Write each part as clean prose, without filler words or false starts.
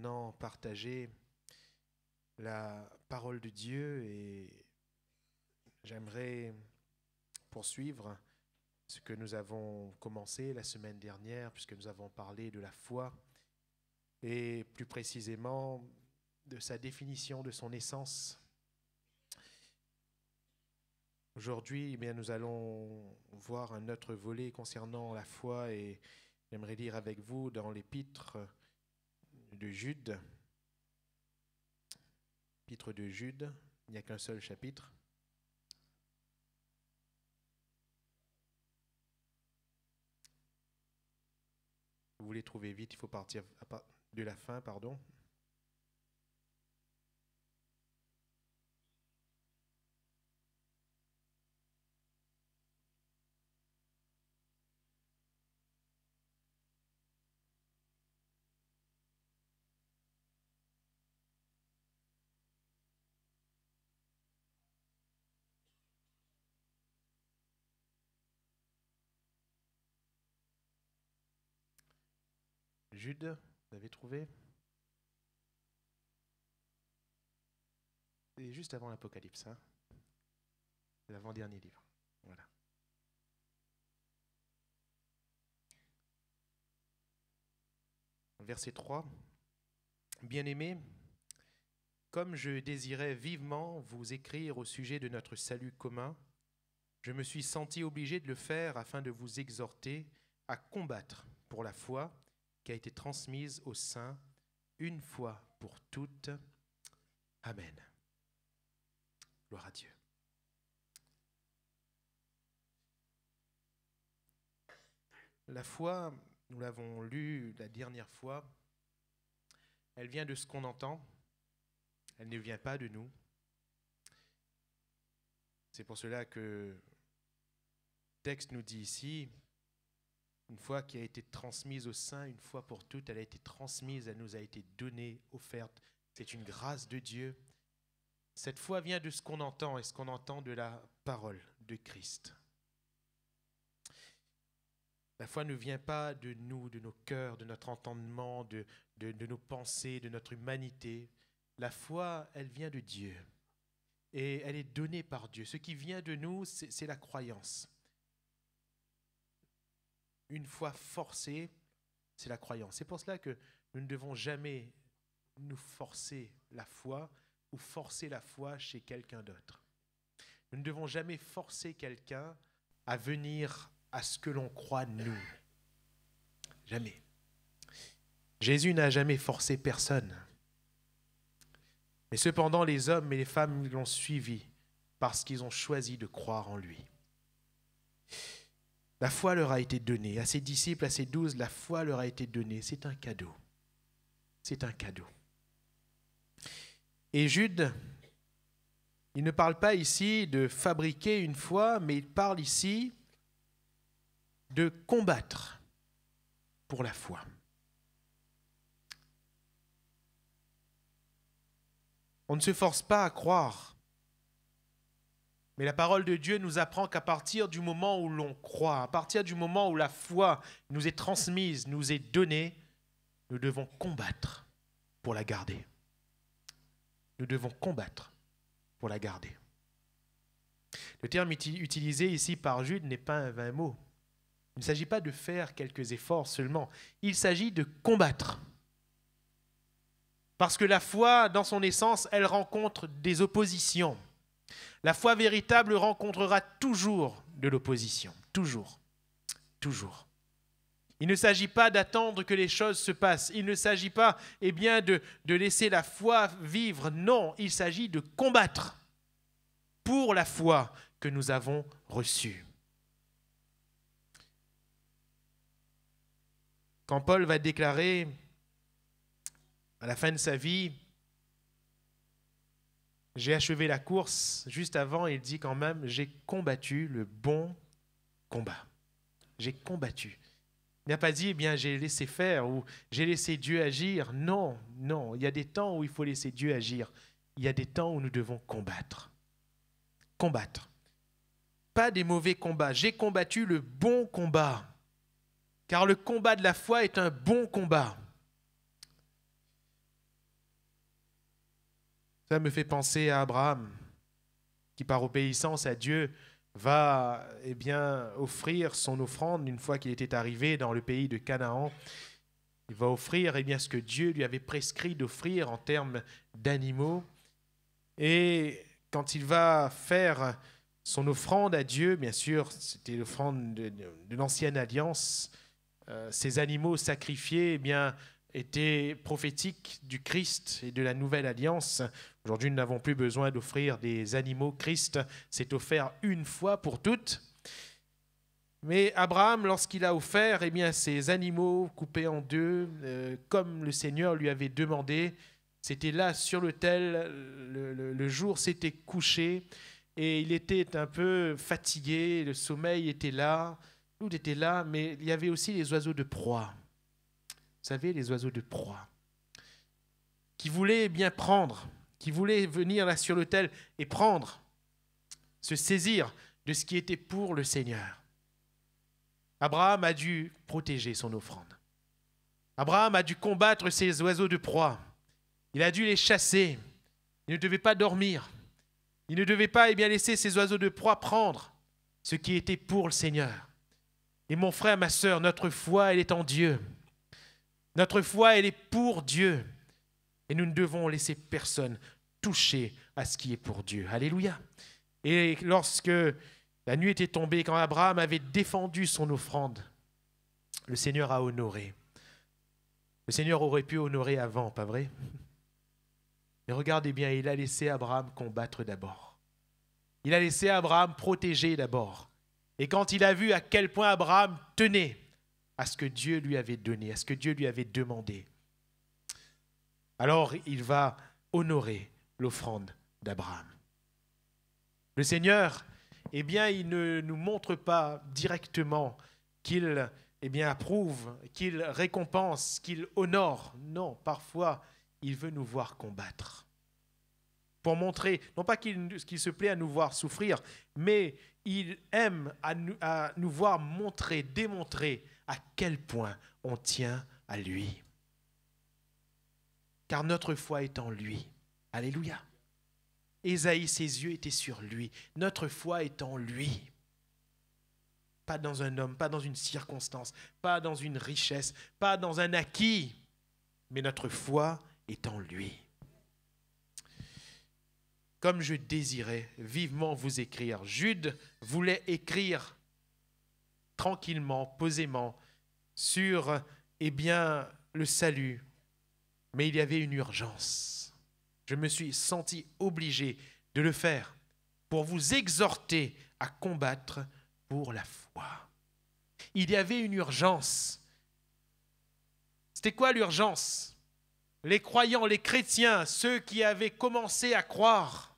maintenant partager la parole de Dieu et j'aimerais poursuivre ce que nous avons commencé la semaine dernière puisque nous avons parlé de la foi et plus précisément de sa définition, de son essence. Aujourd'hui, nous allons voir un autre volet concernant la foi et j'aimerais lire avec vous dans l'épître de Jude. L'épître de Jude, il n'y a qu'un seul chapitre. Vous voulez trouver vite, il faut partir de la fin, pardon. Jude, vous avez trouvé? C'est juste avant l'Apocalypse, hein? C'est l'avant-dernier livre. Voilà. Verset 3. Bien-aimés, comme je désirais vivement vous écrire au sujet de notre salut commun, je me suis senti obligé de le faire afin de vous exhorter à combattre pour la foi qui a été transmise aux saints une fois pour toutes. Amen. Gloire à Dieu. La foi, nous l'avons lu la dernière fois, elle vient de ce qu'on entend, elle ne vient pas de nous. C'est pour cela que le texte nous dit ici, une foi qui a été transmise aux saints, une fois pour toutes, elle a été transmise, elle nous a été donnée, offerte. C'est une grâce de Dieu. Cette foi vient de ce qu'on entend, et ce qu'on entend de la parole de Christ. La foi ne vient pas de nous, de nos cœurs, de notre entendement, de nos pensées, de notre humanité. La foi, elle vient de Dieu, et elle est donnée par Dieu. Ce qui vient de nous, c'est la croyance. Une foi forcée, c'est la croyance. C'est pour cela que nous ne devons jamais nous forcer la foi ou forcer la foi chez quelqu'un d'autre. Nous ne devons jamais forcer quelqu'un à venir à ce que l'on croit nous. Jamais. Jésus n'a jamais forcé personne. Mais cependant, les hommes et les femmes l'ont suivi parce qu'ils ont choisi de croire en lui. La foi leur a été donnée. À ses disciples, à ses 12, la foi leur a été donnée. C'est un cadeau. C'est un cadeau. Et Jude, il ne parle pas ici de fabriquer une foi, mais il parle ici de combattre pour la foi. On ne se force pas à croire. Mais la parole de Dieu nous apprend qu'à partir du moment où l'on croit, à partir du moment où la foi nous est transmise, nous est donnée, nous devons combattre pour la garder. Nous devons combattre pour la garder. Le terme utilisé ici par Jude n'est pas un vain mot. Il ne s'agit pas de faire quelques efforts seulement. Il s'agit de combattre. Parce que la foi, dans son essence, elle rencontre des oppositions. La foi véritable rencontrera toujours de l'opposition. Toujours. Toujours. Il ne s'agit pas d'attendre que les choses se passent. Il ne s'agit pas de laisser la foi vivre. Non, il s'agit de combattre pour la foi que nous avons reçue. Quand Paul va déclarer à la fin de sa vie, j'ai achevé la course, juste avant, il dit quand même, j'ai combattu le bon combat. J'ai combattu. Il n'a pas dit, j'ai laissé faire ou j'ai laissé Dieu agir. Non, non, il y a des temps où il faut laisser Dieu agir. Il y a des temps où nous devons combattre. Combattre. Pas des mauvais combats. J'ai combattu le bon combat. Car le combat de la foi est un bon combat. Ça me fait penser à Abraham, qui par obéissance à Dieu va offrir son offrande une fois qu'il était arrivé dans le pays de Canaan. Il va offrir ce que Dieu lui avait prescrit d'offrir en termes d'animaux. Et quand il va faire son offrande à Dieu, bien sûr, c'était l'offrande de l'ancienne alliance, ces animaux sacrifiés étaient prophétiques du Christ et de la nouvelle alliance. Aujourd'hui, nous n'avons plus besoin d'offrir des animaux. Christ s'est offert une fois pour toutes. Mais Abraham, lorsqu'il a offert ces animaux coupés en deux, comme le Seigneur lui avait demandé, c'était là sur l'autel, le jour s'était couché et il était un peu fatigué, le sommeil était là, tout était là, mais il y avait aussi les oiseaux de proie. Vous savez, les oiseaux de proie, qui voulaient prendre, qui voulaient venir là sur l'autel et prendre, se saisir de ce qui était pour le Seigneur. Abraham a dû protéger son offrande. Abraham a dû combattre ces oiseaux de proie. Il a dû les chasser. Il ne devait pas dormir. Il ne devait pas laisser ces oiseaux de proie prendre ce qui était pour le Seigneur. Et mon frère, ma sœur, notre foi, elle est en Dieu. Notre foi, elle est pour Dieu. Et nous ne devons laisser personne toucher à ce qui est pour Dieu. Alléluia. Et lorsque la nuit était tombée, quand Abraham avait défendu son offrande, le Seigneur a honoré. Le Seigneur aurait pu honorer avant, pas vrai? Mais regardez bien, il a laissé Abraham combattre d'abord. Il a laissé Abraham protéger d'abord. Et quand il a vu à quel point Abraham tenait à ce que Dieu lui avait donné, à ce que Dieu lui avait demandé, alors il va honorer l'offrande d'Abraham. Le Seigneur, il ne nous montre pas directement qu'il approuve, qu'il récompense, qu'il honore. Non, parfois, il veut nous voir combattre. Pour montrer, non pas qu'il se plaît à nous voir souffrir, mais il aime à nous voir montrer, démontrer à quel point on tient à lui. Car notre foi est en lui. Alléluia. Ésaïe, ses yeux étaient sur lui. Notre foi est en lui. Pas dans un homme, pas dans une circonstance, pas dans une richesse, pas dans un acquis, mais notre foi est en lui. Comme je désirais vivement vous écrire. Jude voulait écrire tranquillement, posément, sur le salut. Mais il y avait une urgence. Je me suis senti obligé de le faire pour vous exhorter à combattre pour la foi. Il y avait une urgence. C'était quoi l'urgence? Les croyants, les chrétiens, ceux qui avaient commencé à croire,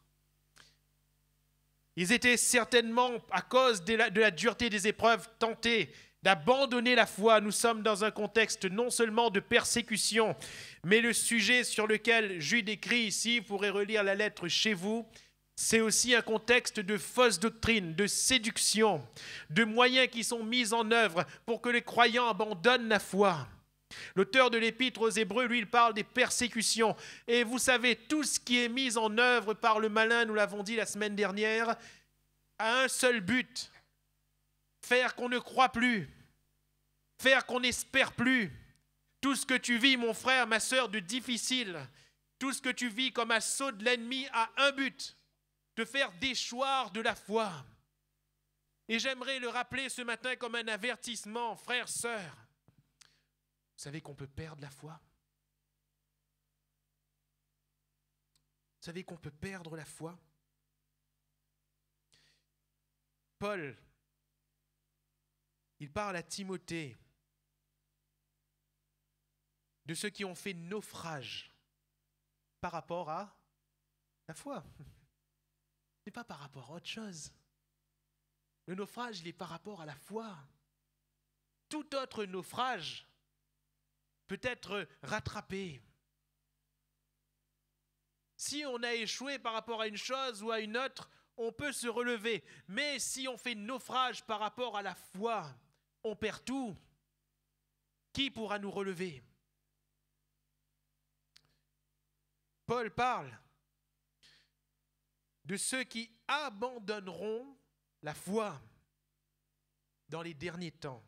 ils étaient certainement, à cause de la dureté des épreuves, tentés d'abandonner la foi. Nous sommes dans un contexte non seulement de persécution, mais le sujet sur lequel Jude écrit ici, vous pourrez relire la lettre chez vous, c'est aussi un contexte de fausse doctrine, de séduction, de moyens qui sont mis en œuvre pour que les croyants abandonnent la foi. L'auteur de l'épître aux Hébreux, lui, il parle des persécutions. Et vous savez, tout ce qui est mis en œuvre par le malin, nous l'avons dit la semaine dernière, a un seul but: faire qu'on ne croit plus, faire qu'on n'espère plus. Tout ce que tu vis, mon frère, ma sœur, de difficile, tout ce que tu vis comme assaut de l'ennemi a un but: te faire déchoir de la foi. Et j'aimerais le rappeler ce matin comme un avertissement, frères, sœurs. Vous savez qu'on peut perdre la foi? Vous savez qu'on peut perdre la foi? Paul, il parle à Timothée de ceux qui ont fait naufrage par rapport à la foi. Ce n'est pas par rapport à autre chose. Le naufrage, il est par rapport à la foi. Tout autre naufrage peut être rattrapé. Si on a échoué par rapport à une chose ou à une autre, on peut se relever. Mais si on fait naufrage par rapport à la foi, on perd tout. Qui pourra nous relever? Paul parle de ceux qui abandonneront la foi dans les derniers temps,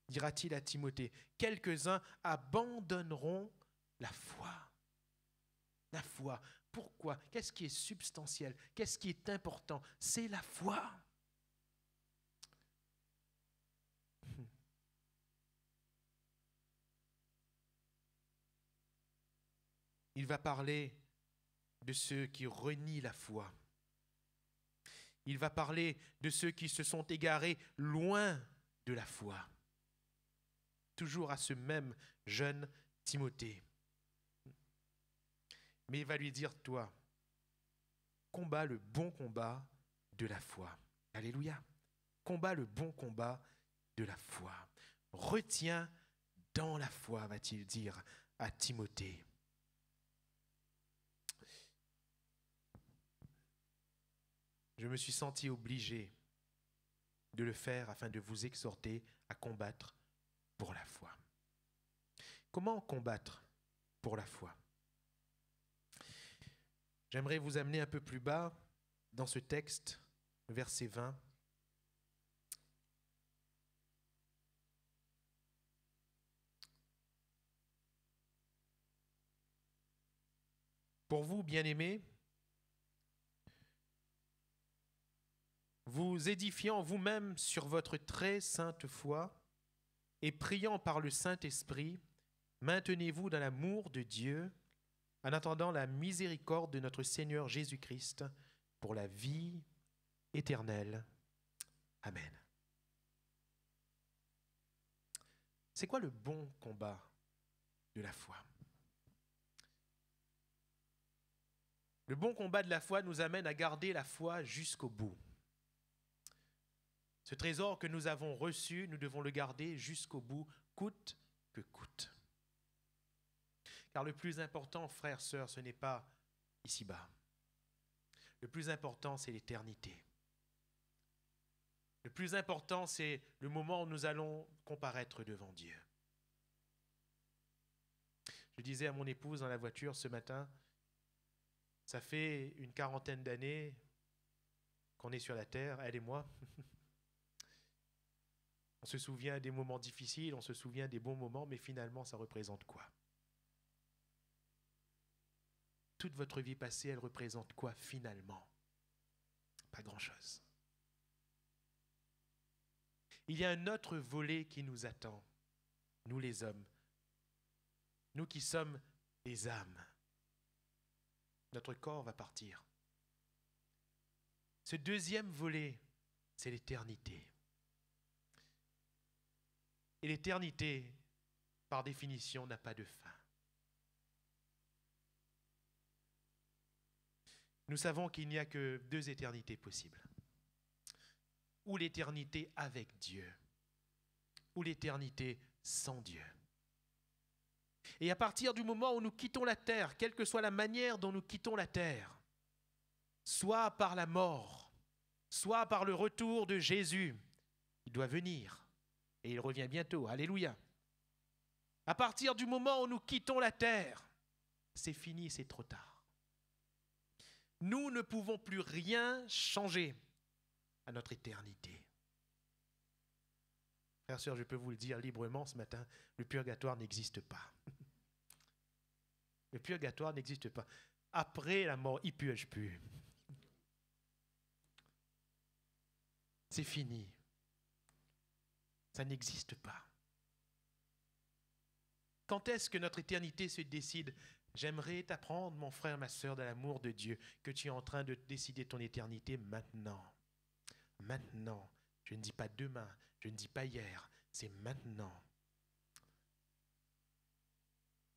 dira-t-il à Timothée. Quelques-uns abandonneront la foi. La foi. Pourquoi? Qu'est-ce qui est substantiel? Qu'est-ce qui est important? C'est la foi. Il va parler de ceux qui renient la foi. Il va parler de ceux qui se sont égarés loin de la foi. Toujours à ce même jeune Timothée. Mais il va lui dire, toi, combat le bon combat de la foi. Alléluia. Combat le bon combat de la foi. Retiens dans la foi, va-t-il dire à Timothée. Je me suis senti obligé de le faire afin de vous exhorter à combattre pour la foi. Comment combattre pour la foi? J'aimerais vous amener un peu plus bas dans ce texte, verset 20. Pour vous, bien-aimés, vous édifiant vous-même sur votre très sainte foi et priant par le Saint-Esprit, maintenez-vous dans l'amour de Dieu en attendant la miséricorde de notre Seigneur Jésus-Christ pour la vie éternelle. Amen. C'est quoi le bon combat de la foi? Le bon combat de la foi nous amène à garder la foi jusqu'au bout. Ce trésor que nous avons reçu, nous devons le garder jusqu'au bout, coûte que coûte. Car le plus important, frères, sœurs, ce n'est pas ici-bas. Le plus important, c'est l'éternité. Le plus important, c'est le moment où nous allons comparaître devant Dieu. Je disais à mon épouse dans la voiture ce matin, ça fait une 40aine d'années qu'on est sur la terre, elle et moi. On se souvient des moments difficiles, on se souvient des bons moments, mais finalement, ça représente quoi? Toute votre vie passée, elle représente quoi finalement? Pas grand-chose. Il y a un autre volet qui nous attend, nous les hommes, nous qui sommes des âmes. Notre corps va partir. Ce deuxième volet, c'est l'éternité. Et l'éternité, par définition, n'a pas de fin. Nous savons qu'il n'y a que deux éternités possibles. Ou l'éternité avec Dieu, ou l'éternité sans Dieu. Et à partir du moment où nous quittons la terre, quelle que soit la manière dont nous quittons la terre, soit par la mort, soit par le retour de Jésus, il doit venir. Et il revient bientôt. Alléluia. À partir du moment où nous quittons la terre, c'est fini, c'est trop tard. Nous ne pouvons plus rien changer à notre éternité. Frères et sœurs, je peux vous le dire librement ce matin, le purgatoire n'existe pas. Le purgatoire n'existe pas. Après la mort, il ne purge plus. C'est fini. Ça n'existe pas. Quand est-ce que notre éternité se décide? J'aimerais t'apprendre, mon frère, ma sœur, de l'amour de Dieu, que tu es en train de décider ton éternité maintenant. Maintenant. Je ne dis pas demain, je ne dis pas hier, c'est maintenant.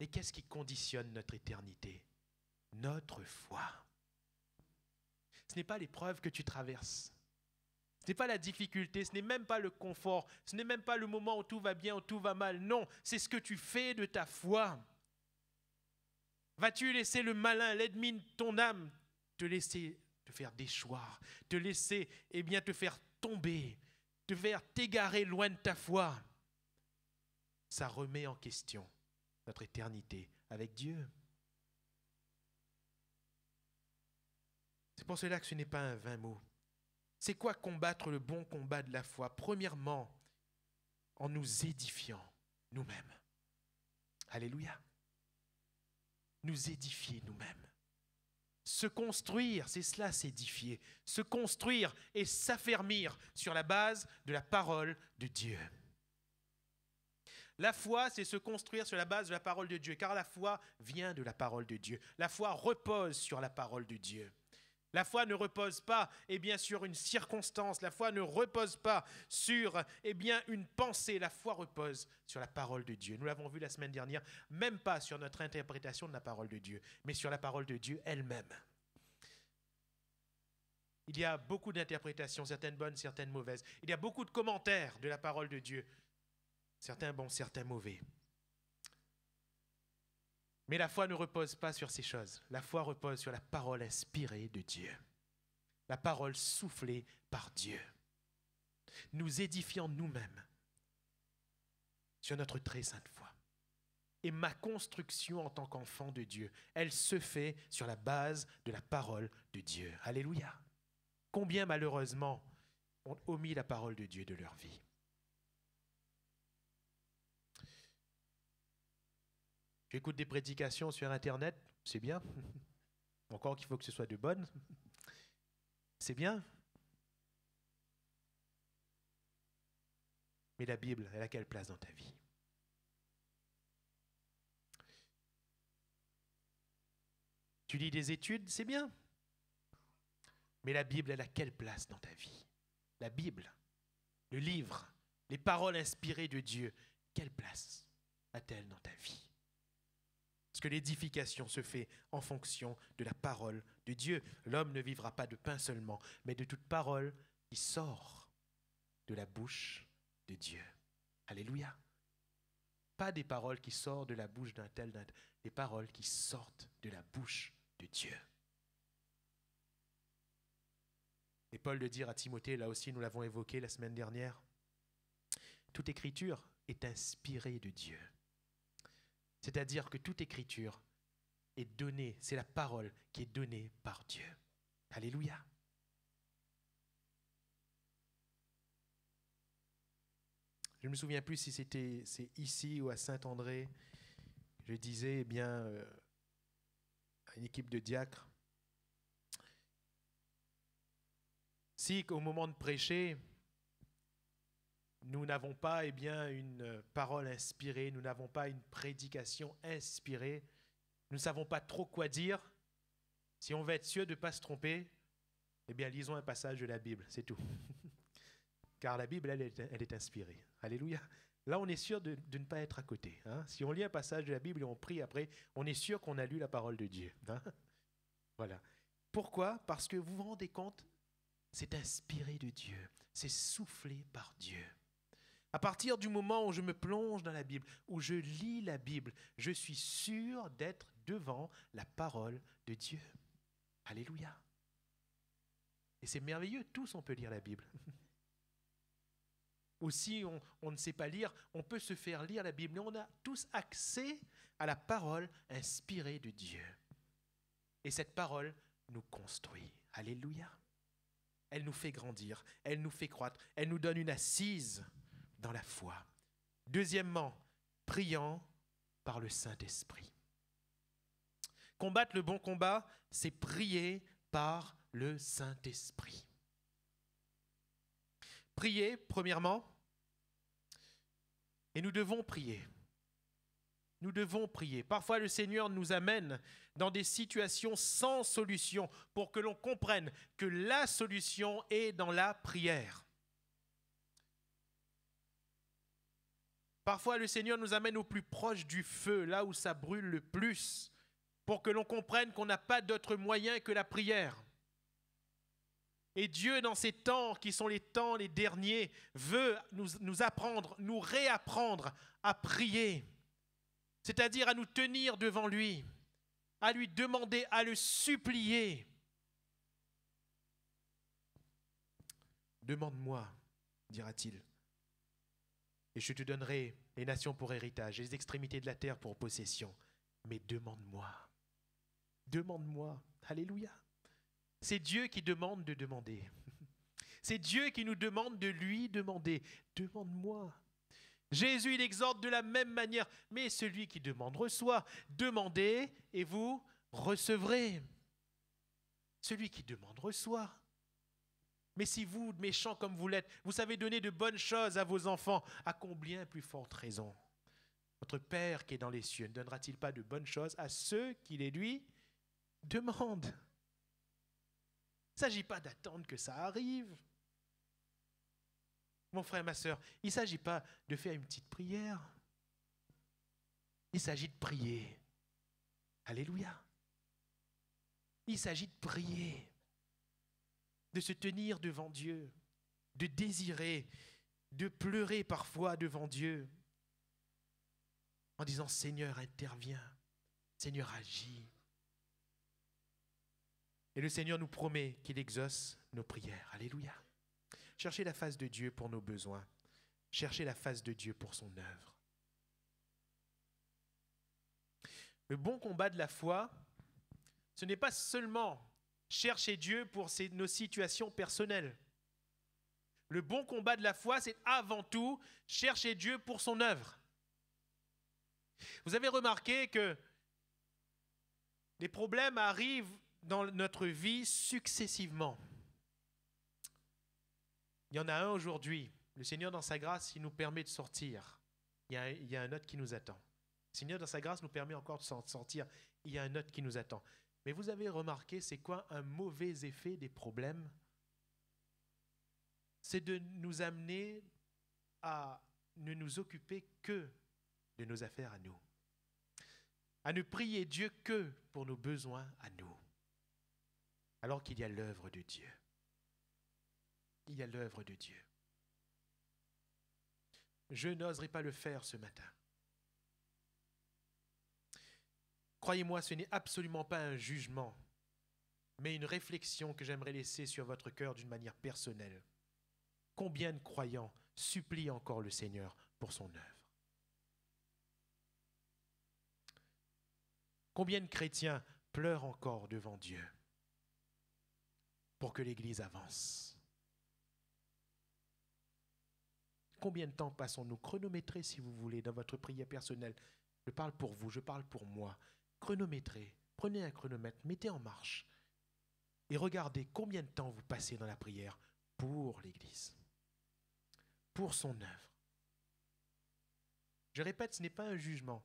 Et qu'est-ce qui conditionne notre éternité? Notre foi. Ce n'est pas l'épreuve que tu traverses. Ce n'est pas la difficulté, ce n'est même pas le confort, ce n'est même pas le moment où tout va bien, où tout va mal. Non, c'est ce que tu fais de ta foi. Vas-tu laisser le malin, l'ennemi de ton âme, te laisser te faire déchoir, te laisser te faire tomber, te faire t'égarer loin de ta foi? Ça remet en question notre éternité avec Dieu. C'est pour cela que ce n'est pas un vain mot. C'est quoi combattre le bon combat de la foi? Premièrement, en nous édifiant nous-mêmes. Alléluia. Nous édifier nous-mêmes. Se construire, c'est cela, s'édifier. Se construire et s'affermir sur la base de la parole de Dieu. La foi, c'est se construire sur la base de la parole de Dieu, car la foi vient de la parole de Dieu. La foi repose sur la parole de Dieu. La foi ne repose pas, sur une circonstance. La foi ne repose pas sur, une pensée. La foi repose sur la parole de Dieu. Nous l'avons vu la semaine dernière, même pas sur notre interprétation de la parole de Dieu, mais sur la parole de Dieu elle-même. Il y a beaucoup d'interprétations, certaines bonnes, certaines mauvaises. Il y a beaucoup de commentaires de la parole de Dieu, certains bons, certains mauvais. Mais la foi ne repose pas sur ces choses. La foi repose sur la parole inspirée de Dieu. La parole soufflée par Dieu. Nous édifiant nous-mêmes sur notre très sainte foi. Et ma construction en tant qu'enfant de Dieu, elle se fait sur la base de la parole de Dieu. Alléluia. Combien malheureusement ont omis la parole de Dieu de leur vie. Tu écoutes des prédications sur Internet, c'est bien. Encore qu'il faut que ce soit de bonnes. C'est bien. Mais la Bible, elle a quelle place dans ta vie? Tu lis des études, c'est bien. Mais la Bible, elle a quelle place dans ta vie? La Bible, le livre, les paroles inspirées de Dieu, quelle place a-t-elle dans ta vie? Parce que l'édification se fait en fonction de la parole de Dieu. L'homme ne vivra pas de pain seulement, mais de toute parole qui sort de la bouche de Dieu. Alléluia. Pas des paroles qui sortent de la bouche d'un tel, des paroles qui sortent de la bouche de Dieu. Et Paul de dire à Timothée, là aussi nous l'avons évoqué la semaine dernière, toute écriture est inspirée de Dieu. C'est-à-dire que toute écriture est donnée, c'est la parole qui est donnée par Dieu. Alléluia. Je ne me souviens plus si c'est ici ou à Saint-André. Je disais, à une équipe de diacres, si au moment de prêcher, nous n'avons pas une parole inspirée, nous n'avons pas une prédication inspirée, nous ne savons pas trop quoi dire, si on veut être sûr de ne pas se tromper, lisons un passage de la Bible, c'est tout. Car la Bible, elle est inspirée. Alléluia. Là, on est sûr de ne pas être à côté. Hein. Si on lit un passage de la Bible et on prie après, on est sûr qu'on a lu la parole de Dieu. Hein. Voilà. Pourquoi? Parce que vous vous rendez compte, c'est inspiré de Dieu, c'est soufflé par Dieu. À partir du moment où je me plonge dans la Bible, où je lis la Bible, je suis sûr d'être devant la parole de Dieu. Alléluia. Et c'est merveilleux, tous on peut lire la Bible. Aussi, on ne sait pas lire, on peut se faire lire la Bible, mais on a tous accès à la parole inspirée de Dieu. Et cette parole nous construit. Alléluia. Elle nous fait grandir, elle nous fait croître, elle nous donne une assise dans la foi. Deuxièmement, priant par le Saint-Esprit. Combattre le bon combat, c'est prier par le Saint-Esprit. Prier, premièrement, et nous devons prier. Nous devons prier. Parfois, le Seigneur nous amène dans des situations sans solution pour que l'on comprenne que la solution est dans la prière. Parfois, le Seigneur nous amène au plus proche du feu, là où ça brûle le plus, pour que l'on comprenne qu'on n'a pas d'autre moyen que la prière. Et Dieu, dans ces temps qui sont les temps les derniers, veut nous apprendre, nous réapprendre à prier. C'est-à-dire à nous tenir devant lui, à lui demander, à le supplier. Demande-moi, dira-t-il, et je te donnerai les nations pour héritage, les extrémités de la terre pour possession. Mais demande-moi, demande-moi, alléluia. C'est Dieu qui demande de demander. C'est Dieu qui nous demande de lui demander. Demande-moi. Jésus, il exhorte de la même manière. Mais celui qui demande reçoit. Demandez et vous recevrez. Celui qui demande reçoit. Mais si vous, méchants comme vous l'êtes, vous savez donner de bonnes choses à vos enfants, à combien plus forte raison votre Père qui est dans les cieux ne donnera-t-il pas de bonnes choses à ceux qui les lui demandent? Il ne s'agit pas d'attendre que ça arrive. Mon frère, ma sœur, il ne s'agit pas de faire une petite prière. Il s'agit de prier. Alléluia. Il s'agit de prier, de se tenir devant Dieu, de désirer, de pleurer parfois devant Dieu, en disant « Seigneur, interviens, Seigneur, agis ». Et le Seigneur nous promet qu'il exauce nos prières. Alléluia. Cherchez la face de Dieu pour nos besoins. Cherchez la face de Dieu pour son œuvre. Le bon combat de la foi, ce n'est pas seulement chercher Dieu pour nos situations personnelles. Le bon combat de la foi, c'est avant tout chercher Dieu pour son œuvre. Vous avez remarqué que les problèmes arrivent dans notre vie successivement. Il y en a un aujourd'hui. Le Seigneur, dans sa grâce, il nous permet de sortir. Il y a un autre qui nous attend. Le Seigneur, dans sa grâce, nous permet encore de sortir. Il y a un autre qui nous attend. Mais vous avez remarqué, c'est quoi un mauvais effet des problèmes? C'est de nous amener à ne nous occuper que de nos affaires à nous. À ne prier Dieu que pour nos besoins à nous. Alors qu'il y a l'œuvre de Dieu. Il y a l'œuvre de Dieu. Je n'oserais pas le faire ce matin. Croyez-moi, ce n'est absolument pas un jugement, mais une réflexion que j'aimerais laisser sur votre cœur d'une manière personnelle. Combien de croyants supplient encore le Seigneur pour son œuvre? Combien de chrétiens pleurent encore devant Dieu pour que l'Église avance? Combien de temps passons-nous chronométrés, si vous voulez, dans votre prière personnelle? Je parle pour vous, je parle pour moi. Chronométrez, prenez un chronomètre, mettez en marche et regardez combien de temps vous passez dans la prière pour l'Église, pour son œuvre. Je répète, ce n'est pas un jugement.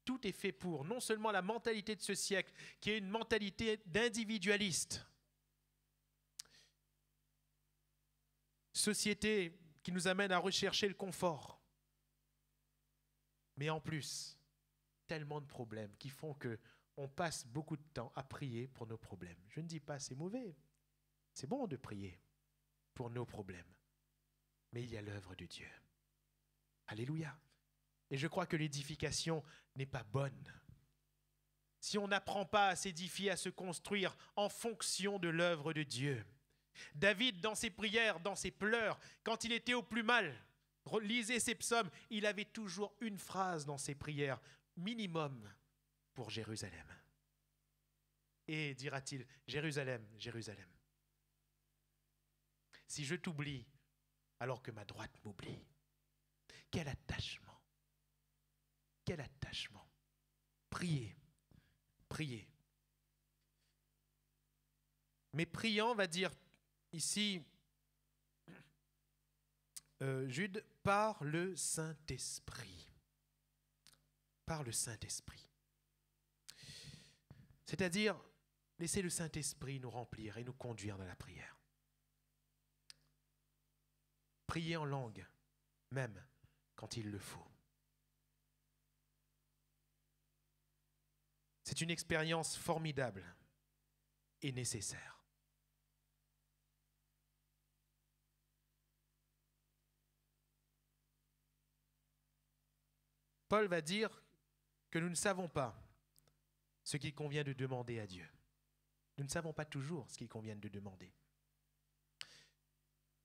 Tout est fait pour, non seulement la mentalité de ce siècle, qui est une mentalité d'individualiste. Société qui nous amène à rechercher le confort. Mais en plus, tellement de problèmes qui font qu'on passe beaucoup de temps à prier pour nos problèmes. Je ne dis pas c'est mauvais. C'est bon de prier pour nos problèmes. Mais il y a l'œuvre de Dieu. Alléluia. Et je crois que l'édification n'est pas bonne. Si on n'apprend pas à s'édifier, à se construire en fonction de l'œuvre de Dieu. David, dans ses prières, dans ses pleurs, quand il était au plus mal, lisez ses psaumes, il avait toujours une phrase dans ses prières, minimum, pour Jérusalem. Et dira-t-il, Jérusalem, Jérusalem, si je t'oublie alors que ma droite m'oublie, quel attachement, quel attachement. Priez, priez. Mais priant va dire ici, Jude, par le Saint-Esprit. Par le Saint-Esprit. C'est-à-dire, laissez le Saint-Esprit nous remplir et nous conduire dans la prière. Priez en langue, même quand il le faut. C'est une expérience formidable et nécessaire. Paul va dire que nous ne savons pas ce qu'il convient de demander à Dieu. Nous ne savons pas toujours ce qu'il convient de demander.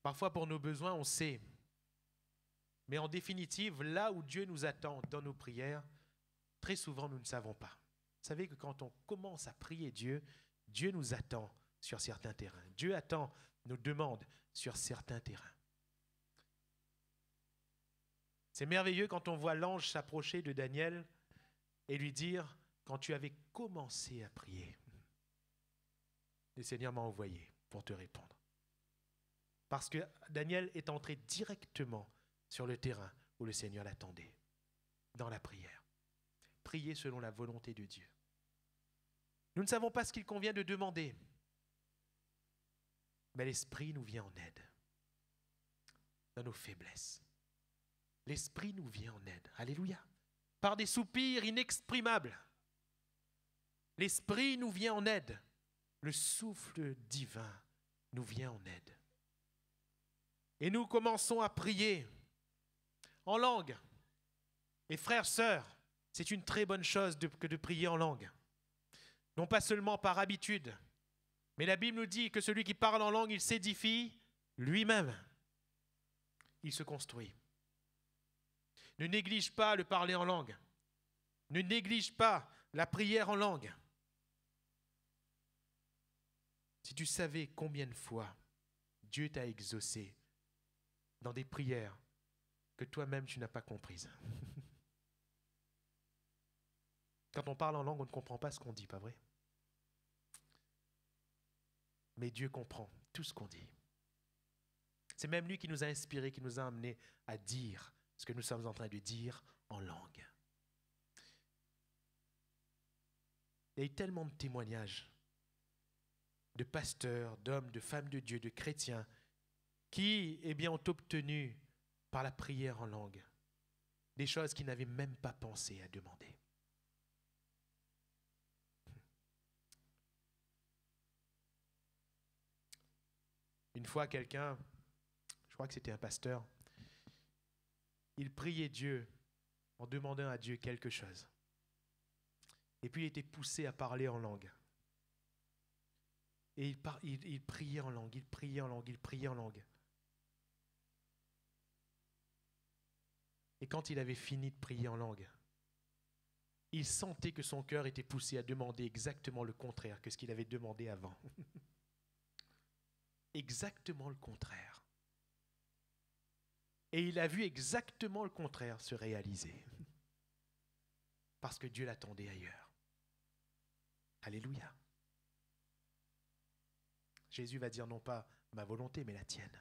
Parfois, pour nos besoins, on sait. Mais en définitive, là où Dieu nous attend dans nos prières, très souvent, nous ne savons pas. Vous savez que quand on commence à prier Dieu, Dieu nous attend sur certains terrains. Dieu attend nos demandes sur certains terrains. C'est merveilleux quand on voit l'ange s'approcher de Daniel et lui dire, quand tu avais commencé à prier, le Seigneur m'a envoyé pour te répondre. Parce que Daniel est entré directement sur le terrain où le Seigneur l'attendait, dans la prière. Prier selon la volonté de Dieu. Nous ne savons pas ce qu'il convient de demander, mais l'Esprit nous vient en aide dans nos faiblesses. L'Esprit nous vient en aide. Alléluia. Par des soupirs inexprimables. L'Esprit nous vient en aide. Le souffle divin nous vient en aide. Et nous commençons à prier en langue. Et frères, sœurs, c'est une très bonne chose que de prier en langue. Non pas seulement par habitude, mais la Bible nous dit que celui qui parle en langue, il s'édifie lui-même. Il se construit. Ne néglige pas le parler en langue. Ne néglige pas la prière en langue. Si tu savais combien de fois Dieu t'a exaucé dans des prières que toi-même tu n'as pas comprises. Quand on parle en langue, on ne comprend pas ce qu'on dit, pas vrai? Mais Dieu comprend tout ce qu'on dit. C'est même lui qui nous a inspirés, qui nous a amenés à dire ce que nous sommes en train de dire en langue. Il y a eu tellement de témoignages de pasteurs, d'hommes, de femmes de Dieu, de chrétiens qui ont obtenu par la prière en langue des choses qu'ils n'avaient même pas pensé à demander. Une fois, quelqu'un, je crois que c'était un pasteur, il priait Dieu en demandant à Dieu quelque chose. Et puis il était poussé à parler en langue. Et il priait en langue, il priait en langue, il priait en langue. Et quand il avait fini de prier en langue, il sentait que son cœur était poussé à demander exactement le contraire que ce qu'il avait demandé avant. Exactement le contraire. Et il a vu exactement le contraire se réaliser. Parce que Dieu l'attendait ailleurs. Alléluia. Jésus va dire non pas ma volonté, mais la tienne.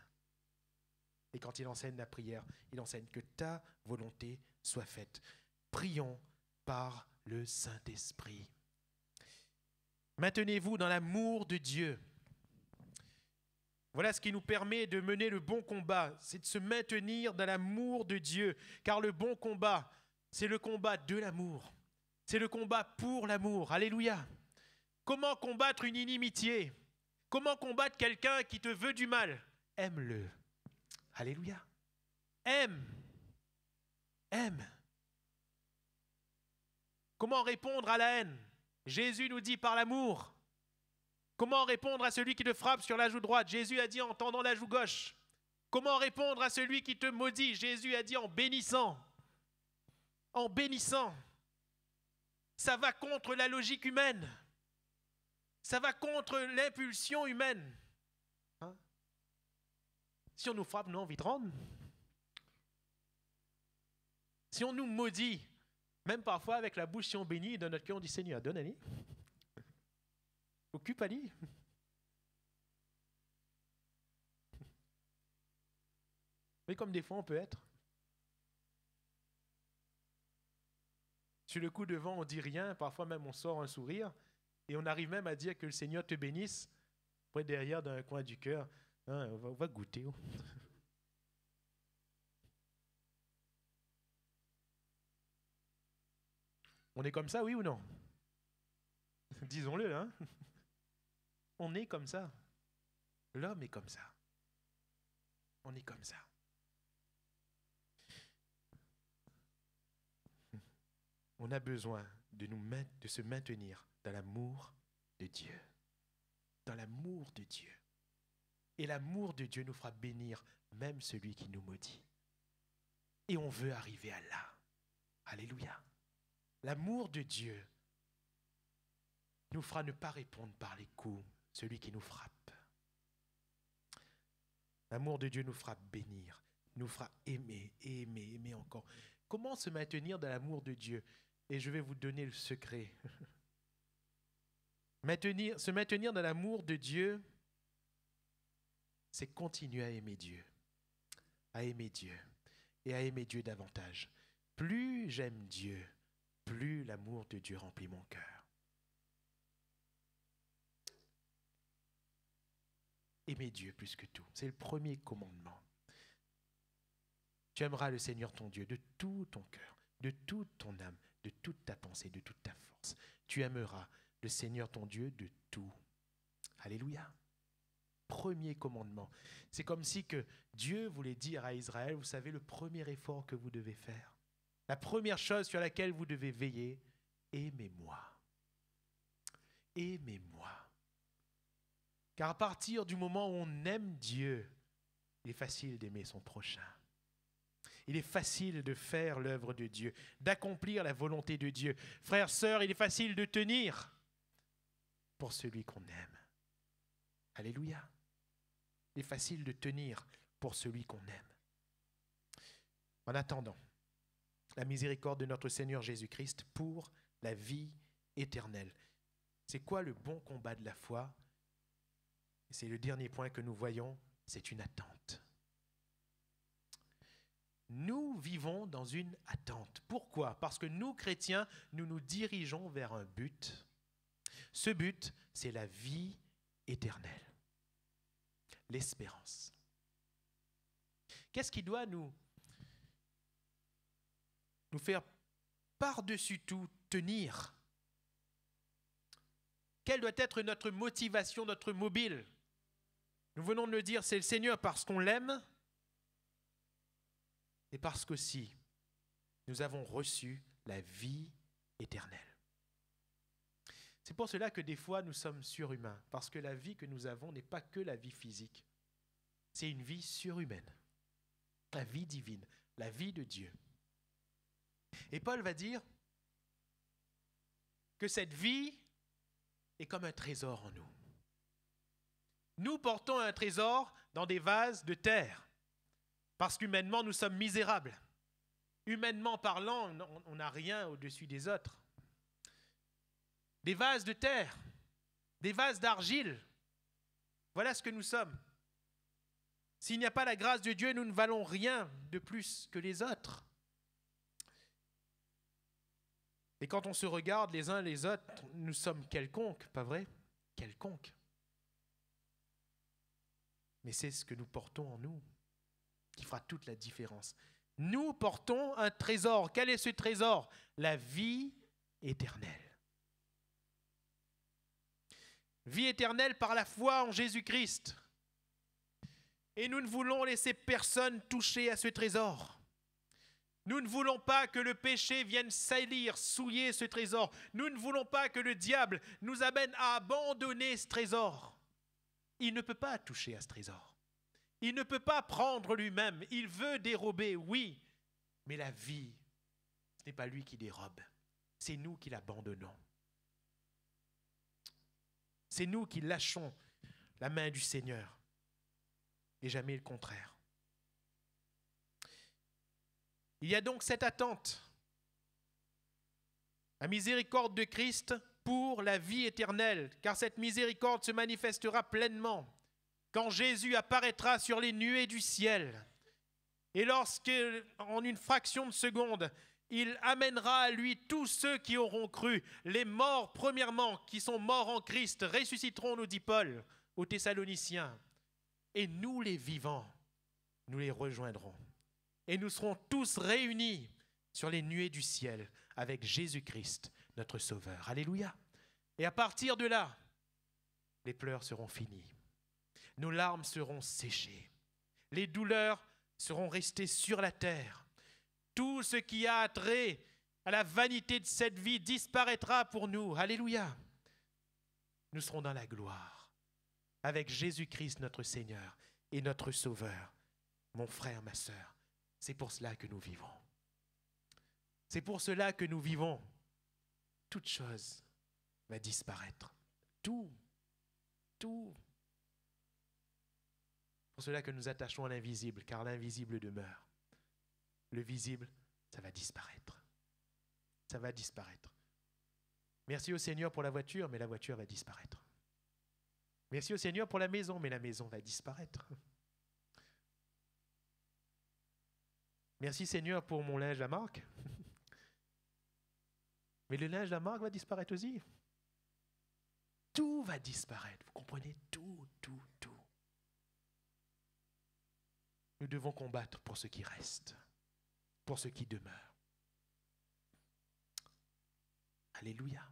Et quand il enseigne la prière, il enseigne que ta volonté soit faite. Prions par le Saint-Esprit. Maintenez-vous dans l'amour de Dieu. Voilà ce qui nous permet de mener le bon combat, c'est de se maintenir dans l'amour de Dieu. Car le bon combat, c'est le combat de l'amour. C'est le combat pour l'amour. Alléluia. Comment combattre une inimitié? Comment combattre quelqu'un qui te veut du mal? Aime-le. Alléluia. Aime. Aime. Comment répondre à la haine? Jésus nous dit par l'amour. Comment répondre à celui qui te frappe sur la joue droite? Jésus a dit en tendant la joue gauche. Comment répondre à celui qui te maudit? Jésus a dit en bénissant. En bénissant. Ça va contre la logique humaine. Ça va contre l'impulsion humaine. Hein? Si on nous frappe, nous avons envie de rendre. Si on nous maudit, même parfois avec la bouche, si on bénit, dans notre cœur, on dit Seigneur, donne-lui. Occupe Ali. Mais comme des fois on peut être. Sur le coup de vent, on dit rien, parfois même on sort un sourire, et on arrive même à dire que le Seigneur te bénisse. Après derrière, dans un coin du cœur, hein, on va goûter. On est comme ça, oui ou non? Disons-le, hein? On est comme ça. L'homme est comme ça. On est comme ça. On a besoin de se maintenir dans l'amour de Dieu. Dans l'amour de Dieu. Et l'amour de Dieu nous fera bénir même celui qui nous maudit. Et on veut arriver à là. Alléluia. L'amour de Dieu nous fera ne pas répondre par les coups, celui qui nous frappe. L'amour de Dieu nous fera bénir, nous fera aimer, aimer, aimer encore. Comment se maintenir dans l'amour de Dieu? Et je vais vous donner le secret. Se maintenir dans l'amour de Dieu, c'est continuer à aimer Dieu et à aimer Dieu davantage. Plus j'aime Dieu, plus l'amour de Dieu remplit mon cœur. Aimer Dieu plus que tout, c'est le premier commandement. Tu aimeras le Seigneur ton Dieu de tout ton cœur, de toute ton âme, de toute ta pensée, de toute ta force. Tu aimeras le Seigneur ton Dieu de tout. Alléluia. Premier commandement. C'est comme si que Dieu voulait dire à Israël, vous savez, le premier effort que vous devez faire, la première chose sur laquelle vous devez veiller, aimez-moi. Aimez-moi. Car à partir du moment où on aime Dieu, il est facile d'aimer son prochain. Il est facile de faire l'œuvre de Dieu, d'accomplir la volonté de Dieu. Frères, sœurs, il est facile de tenir pour celui qu'on aime. Alléluia. Il est facile de tenir pour celui qu'on aime. En attendant, la miséricorde de notre Seigneur Jésus-Christ pour la vie éternelle. C'est quoi le bon combat de la foi? C'est le dernier point que nous voyons, c'est une attente. Nous vivons dans une attente. Pourquoi? Parce que nous, chrétiens, nous nous dirigeons vers un but. Ce but, c'est la vie éternelle. L'espérance. Qu'est-ce qui doit nous faire par-dessus tout tenir? Quelle doit être notre motivation, notre mobile? Nous venons de le dire, c'est le Seigneur parce qu'on l'aime et parce qu'aussi nous avons reçu la vie éternelle. C'est pour cela que des fois nous sommes surhumains, parce que la vie que nous avons n'est pas que la vie physique, c'est une vie surhumaine, la vie divine, la vie de Dieu. Et Paul va dire que cette vie est comme un trésor en nous. Nous portons un trésor dans des vases de terre, parce qu'humainement nous sommes misérables. Humainement parlant, on n'a rien au-dessus des autres. Des vases de terre, des vases d'argile, voilà ce que nous sommes. S'il n'y a pas la grâce de Dieu, nous ne valons rien de plus que les autres. Et quand on se regarde les uns les autres, nous sommes quelconques, pas vrai? Quelconques. Mais c'est ce que nous portons en nous qui fera toute la différence. Nous portons un trésor. Quel est ce trésor? La vie éternelle. Vie éternelle par la foi en Jésus-Christ. Et nous ne voulons laisser personne toucher à ce trésor. Nous ne voulons pas que le péché vienne salir, souiller ce trésor. Nous ne voulons pas que le diable nous amène à abandonner ce trésor. Il ne peut pas toucher à ce trésor. Il ne peut pas prendre lui-même. Il veut dérober, oui. Mais la vie, ce n'est pas lui qui dérobe. C'est nous qui l'abandonnons. C'est nous qui lâchons la main du Seigneur. Et jamais le contraire. Il y a donc cette attente. La miséricorde de Christ pour la vie éternelle, car cette miséricorde se manifestera pleinement quand Jésus apparaîtra sur les nuées du ciel. Et lorsque, en une fraction de seconde, il amènera à lui tous ceux qui auront cru. Les morts, premièrement, qui sont morts en Christ, ressusciteront, nous dit Paul aux Thessaloniciens. Et nous, les vivants, nous les rejoindrons. Et nous serons tous réunis sur les nuées du ciel avec Jésus-Christ, notre Sauveur. Alléluia. Et à partir de là, les pleurs seront finis. Nos larmes seront séchées. Les douleurs seront restées sur la terre. Tout ce qui a trait à la vanité de cette vie disparaîtra pour nous. Alléluia. Nous serons dans la gloire avec Jésus-Christ, notre Seigneur et notre Sauveur. Mon frère, ma sœur, c'est pour cela que nous vivons. C'est pour cela que nous vivons. Toute chose va disparaître. Tout. Tout. Pour cela que nous attachons à l'invisible, car l'invisible demeure. Le visible, ça va disparaître. Ça va disparaître. Merci au Seigneur pour la voiture, mais la voiture va disparaître. Merci au Seigneur pour la maison, mais la maison va disparaître. Merci Seigneur pour mon linge à marque. Mais le linge à marque va disparaître aussi. Tout va disparaître. Vous comprenez? Tout, tout, tout. Nous devons combattre pour ce qui reste, pour ce qui demeure. Alléluia.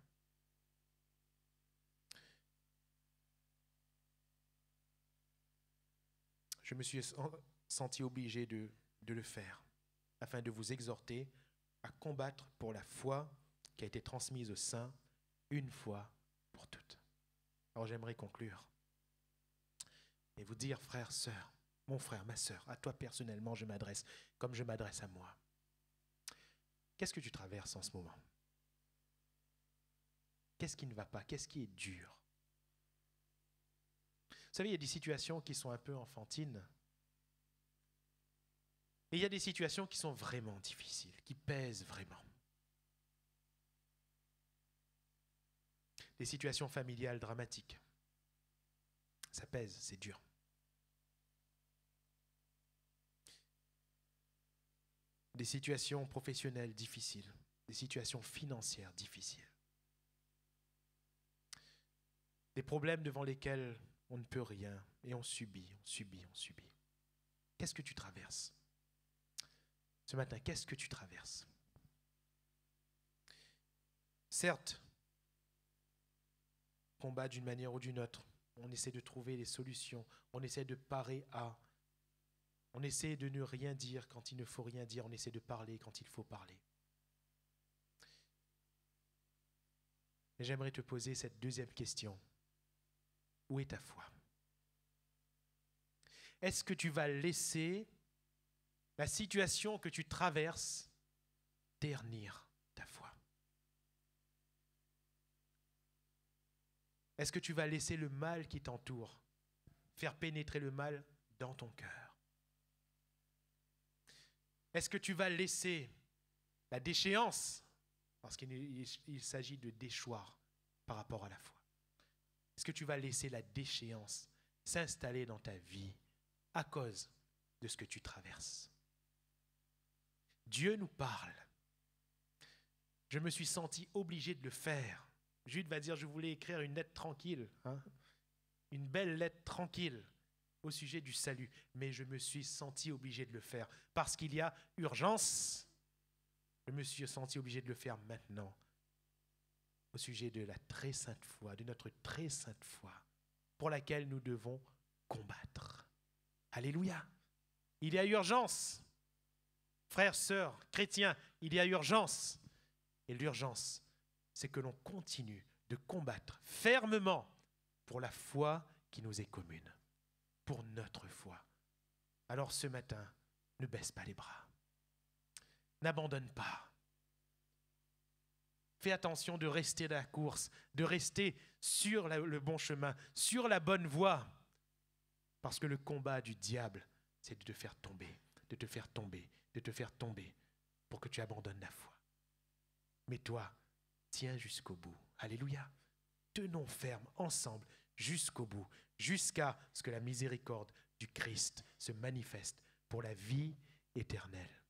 Je me suis senti obligé de le faire afin de vous exhorter à combattre pour la foi qui a été transmise aux saints une fois pour toutes. Alors j'aimerais conclure et vous dire, frère, sœur, mon frère, ma sœur, à toi personnellement je m'adresse comme je m'adresse à moi. Qu'est-ce que tu traverses en ce moment? Qu'est-ce qui ne va pas? Qu'est-ce qui est dur? Vous savez, il y a des situations qui sont un peu enfantines. Et il y a des situations qui sont vraiment difficiles, qui pèsent vraiment. Des situations familiales dramatiques. Ça pèse, c'est dur. Des situations professionnelles difficiles, des situations financières difficiles. Des problèmes devant lesquels on ne peut rien et on subit, on subit, on subit. Qu'est-ce que tu traverses? Ce matin, qu'est-ce que tu traverses? Certes, on combat d'une manière ou d'une autre. On essaie de trouver des solutions. On essaie de parer à. On essaie de ne rien dire quand il ne faut rien dire. On essaie de parler quand il faut parler. Et j'aimerais te poser cette deuxième question. Où est ta foi? Est-ce que tu vas laisser la situation que tu traverses ternir ta foi? Est-ce que tu vas laisser le mal qui t'entoure faire pénétrer le mal dans ton cœur? Est-ce que tu vas laisser la déchéance, parce qu'il s'agit de déchoir par rapport à la foi, est-ce que tu vas laisser la déchéance s'installer dans ta vie à cause de ce que tu traverses? Dieu nous parle. Je me suis senti obligé de le faire. Jude va dire, je voulais écrire une lettre tranquille, une belle lettre tranquille au sujet du salut, mais je me suis senti obligé de le faire parce qu'il y a urgence. Je me suis senti obligé de le faire maintenant au sujet de la très sainte foi, de notre très sainte foi pour laquelle nous devons combattre. Alléluia. Il y a urgence. Frères, sœurs, chrétiens, il y a urgence. Et l'urgence, c'est que l'on continue de combattre fermement pour la foi qui nous est commune, pour notre foi. Alors ce matin, ne baisse pas les bras. N'abandonne pas. Fais attention de rester dans la course, de rester sur le bon chemin, sur la bonne voie. Parce que le combat du diable, c'est de te faire tomber, de te faire tomber, de te faire tomber pour que tu abandonnes la foi. Mais toi, tiens jusqu'au bout. Alléluia. Tenons ferme ensemble jusqu'au bout, jusqu'à ce que la miséricorde du Christ se manifeste pour la vie éternelle.